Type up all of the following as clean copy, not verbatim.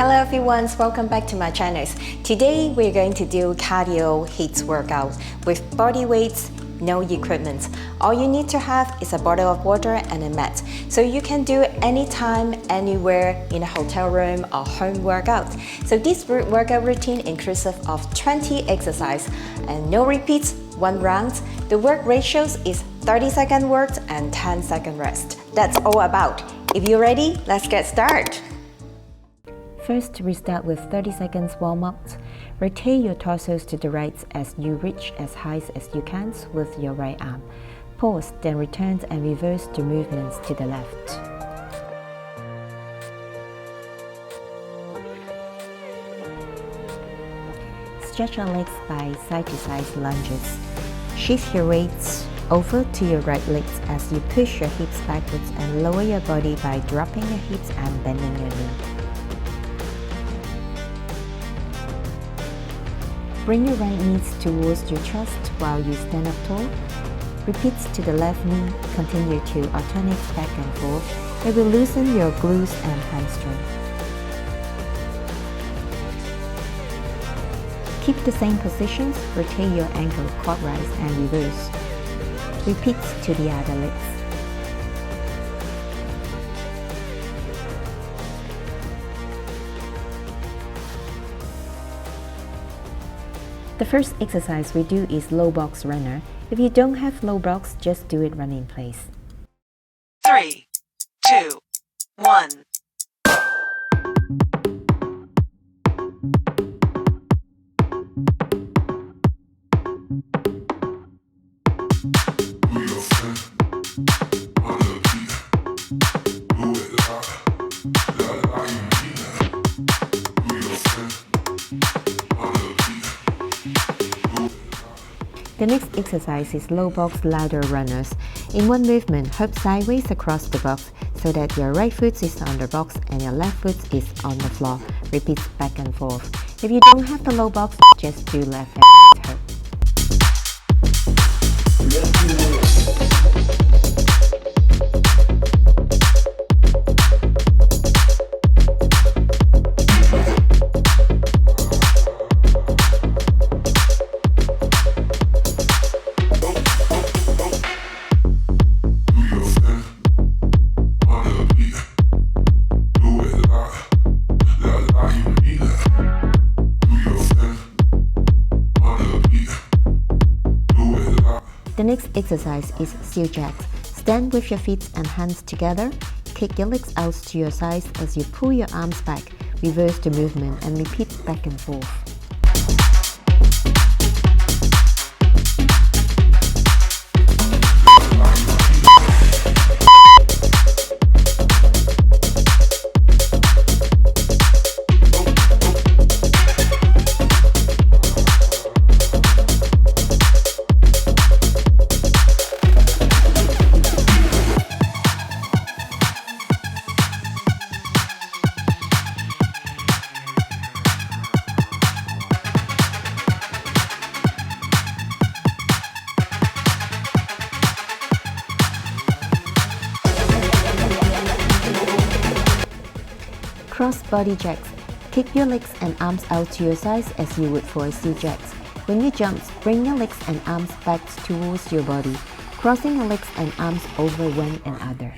Hello everyone, welcome back to my channel. Today we're going to do cardio HIIT workout with body weights, no equipment. All you need to have is a bottle of water and a mat. So you can do anytime, anywhere in a hotel room or home workout. So this workout routine inclusive of 20 exercises and no repeats, 1 round. The work ratios is 30-second work and 10-second rest. That's all about. If you're ready, let's get started. First, we start with 30 seconds warm-up. Rotate your torsos to the right as you reach as high as you can with your right arm. Pause, then return and reverse the movements to the left. Stretch your legs by side-to-side lunges. Shift your weights over to your right legs as you push your hips backwards and lower your body by dropping your hips and bending your knee. Bring your right knees towards your chest while you stand up tall. Repeat to the left knee. Continue to alternate back and forth. It will loosen your glutes and hamstring. Keep the same positions. Rotate your ankle clockwise and reverse. Repeat to the other legs. The first exercise we do is low box runner. If you don't have low box, just do it running in place. 3, 2, 1. The next exercise is low box lateral runners. In one movement, hop sideways across the box so that your right foot is on the box and your left foot is on the floor. Repeat back and forth. If you don't have the low box, just do left and right hop. The next exercise is seal jacks. Stand with your feet and hands together. Kick your legs out to your sides as you pull your arms back. Reverse the movement and repeat back and forth. Cross body jacks. Kick your legs and arms out to your sides as you would for a seal jacks. When you jump, bring your legs and arms back towards your body, crossing your legs and arms over one another.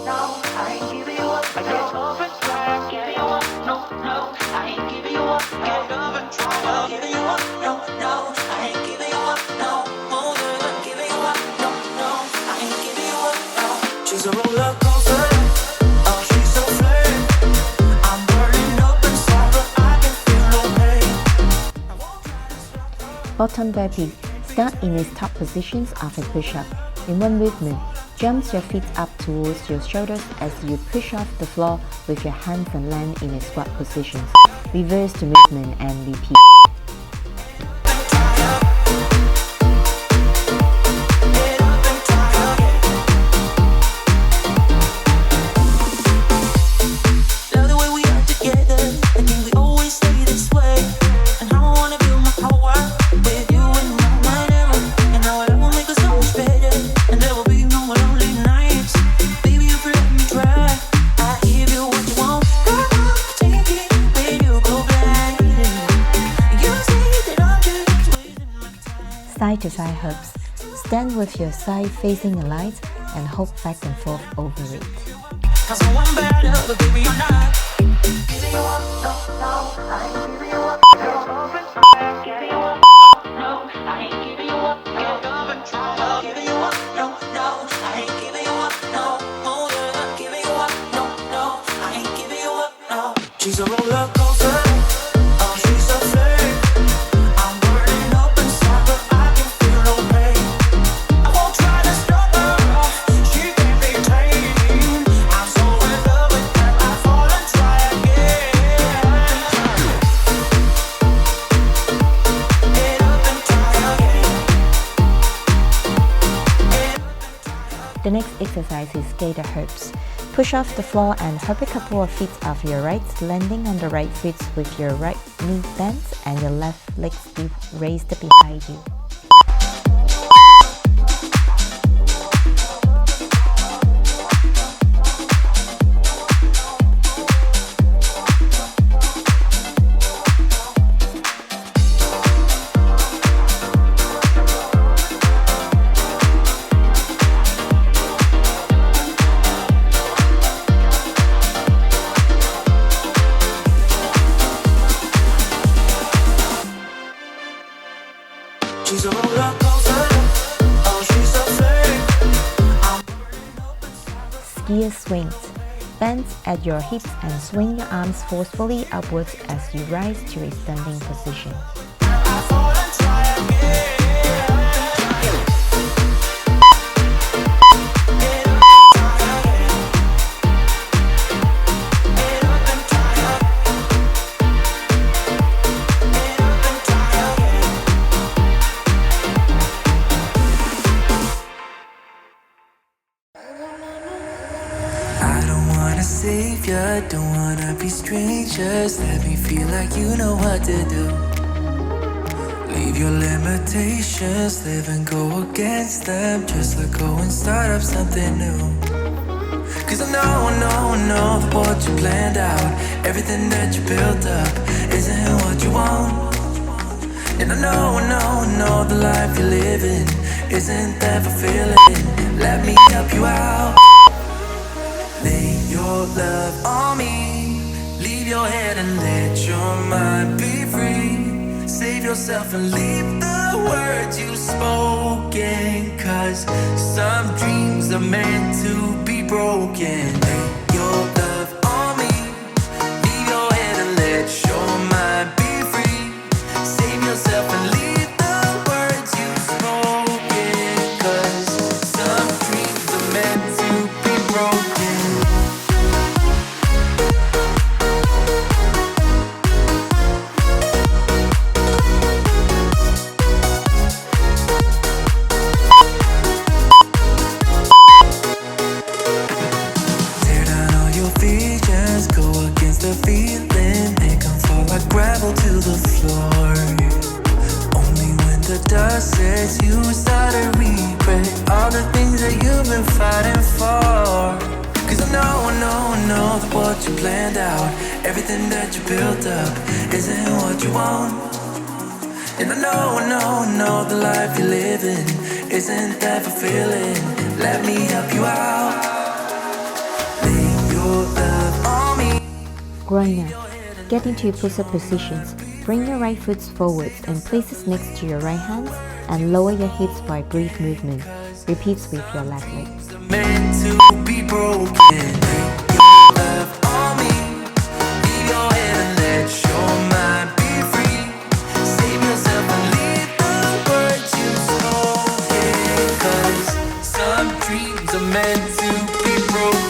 No, I ain't giving you up. I just hope it's right. Giving you up. No, up, no, I ain't giving you up. Get up and try to giving you up, no, no, I ain't giving you up, no, more than giving you up, no, no, I ain't giving you up, no. She's a roller coaster, oh she's so flirty. I'm burning up inside, but I can feel no pain. Bottom burpee. Start in its top positions after push-up. In one movement, jump your feet up towards your shoulders as you push off the floor with your hands and land in a squat position. Reverse the movement and repeat. Side to side hops. Stand with your side facing the light and hop back and forth over it. She's a roller coaster. Oh, she's so flirty. I'm burning up inside, but I can feel no pain. I won't try to stop her. She can't be tamed. I'm so in love with her. I fall and try again. Get up and try again. The next exercise is gator hops. Push off the floor and hop a couple of feet off your right, landing on the right foot with your right knee bent and your left leg raised behind you. She's a roller coaster. Oh, she's so flirty. Skier swings. Bend at your hips and swing your arms forcefully upwards as you rise to a standing position. I fall and try again. Savior, don't wanna be strangers. Let me feel like you know what to do. Leave your limitations, live and go against them. Just let go and start up something new. Cause I know that what you planned out, everything that you built up, isn't what you want. And I know the life you're living isn't that fulfilling. Let me help you out. Lay your love on me. Leave your head and let your mind be free. Save yourself and leave the words you've spoken. Cause some dreams are meant to be broken. Lay your love on me. Leave your head and let your mind be free. Save yourself and leave the words you've spoken. Cause some dreams are meant to be broken. The feeling, make them fall like gravel to the floor. Only when the dust sets, you start to regret all the things that you've been fighting for. Cause I know that what you planned out, everything that you built up, isn't what you want. And I know the life you're living isn't that fulfilling. Let me help you out. Lay your love on me. Gronier. Get into push-up positions. Bring your right foot forwards and place it next to your right hands and lower your hips by brief movement. Repeat with your left leg. Meant to be broken. Take your love on me. Leave your head and let your mind be free. Save yourself and leave the words you spoken. 'Cause some dreams are meant to be broken.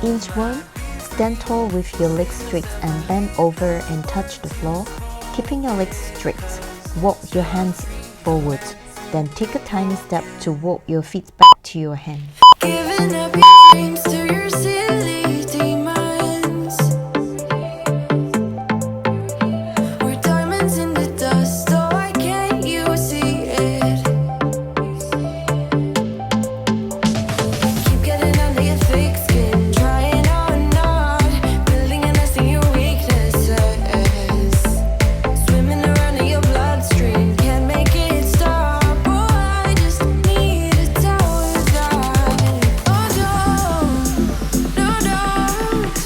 Inchworm, stand tall with your legs straight and bend over and touch the floor, keeping your legs straight. Walk your hands forward, then take a tiny step to walk your feet back to your hand. Giving up your dreams to your silly demons. We're diamonds in the dust, so why can't you see it? Keep getting under your thick skin, trying on not, building and nesting your weaknesses. Swimming around in your bloodstream, can't make it stop. Oh, I just need to tell you that. Oh, don't, no, don't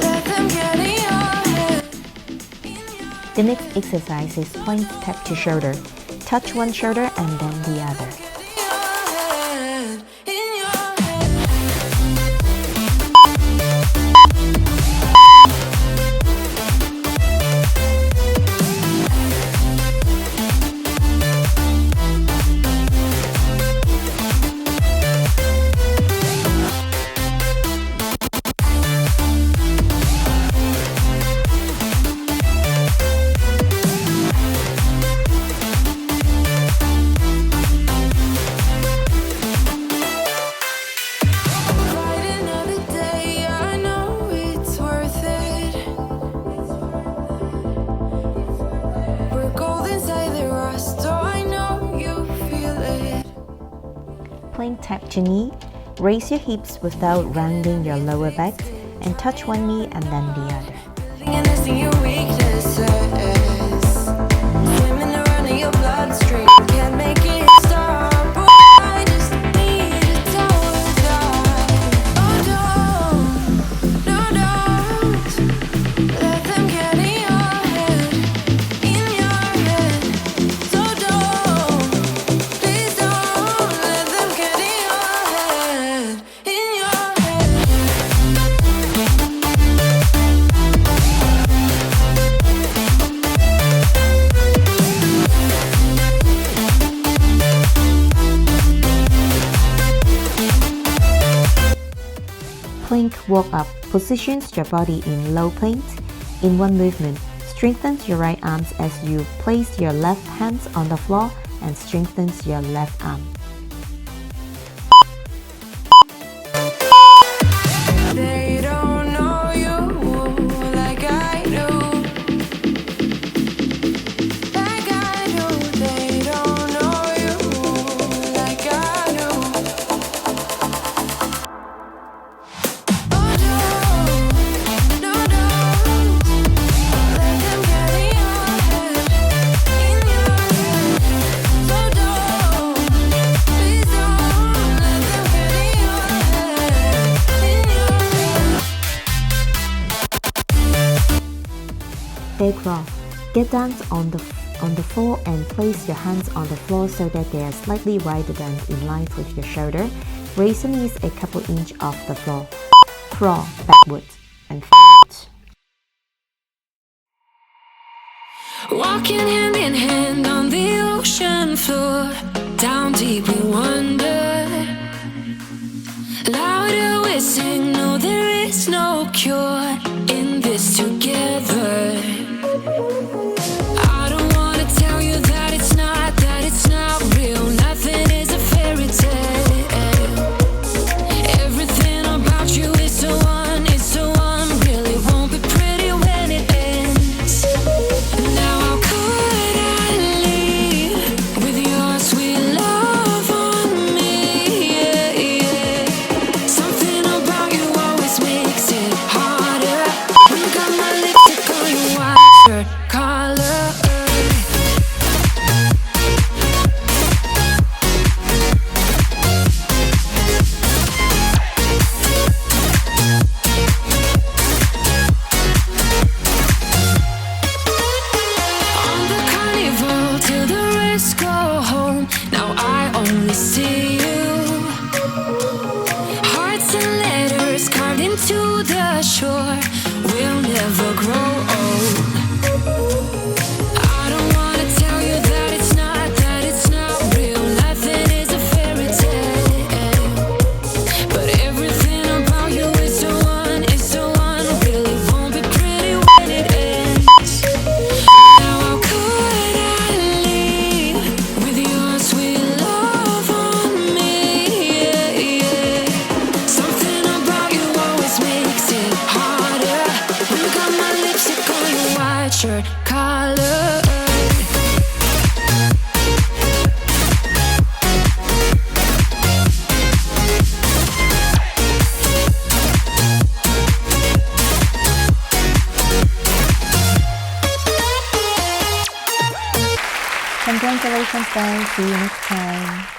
let them get in your head. The next exercise is point tap to shoulder. Touch one shoulder and then the other. In your head. Fight another day, I know it's worth it. We're gold inside the rust, so I know you feel it. Plank tap to knee. Raise your hips without rounding your lower back and touch one knee and then the other. Building and nesting your weaknesses. Swimming around in your bloodstream, can't make it stop. Oh, I just need to tell you that. Oh, don't, no, don't let them get in your head. In your head. So don't, please don't let them get in your head. In your head. Plank walk up positions your body in low plank. In one movement, strengthens your right arms as you place your left hands on the floor and strengthens your left arm. They don't know you like I do. Like I do. They don't know you like I do. Oh, don't, no, don't let them get in your head. In your head. So don't, please don't let them get in your head. In your head. Back row. Get down on the floor and place your hands on the floor so that they are slightly wider than in line with your shoulder. Raise your knees a couple inches off the floor. Crawl backwards and forwards. Walking hand in hand on the ocean floor, down deep we wonder. Louder we sing, no there is no cure in this together. I don't wanna tell you that it's not real. Nothing is a fairy tale. Everything about you is so unreal. It won't be pretty when it ends. Now how could I leave with your sweet love on me? Yeah, yeah. Something about promise to you. Hearts and letters carved into the shore. We'll never grow old. I don't wanna tell you that it's not real. Nothing is a fairy tale. But everything about you is the one, really won't be pretty when it ends. Now how could I leave with your sweet love on me? Yeah, yeah. Something about you always makes it harder. When you got my lipstick on your white shirt collar. Congratulations guys, see you next time.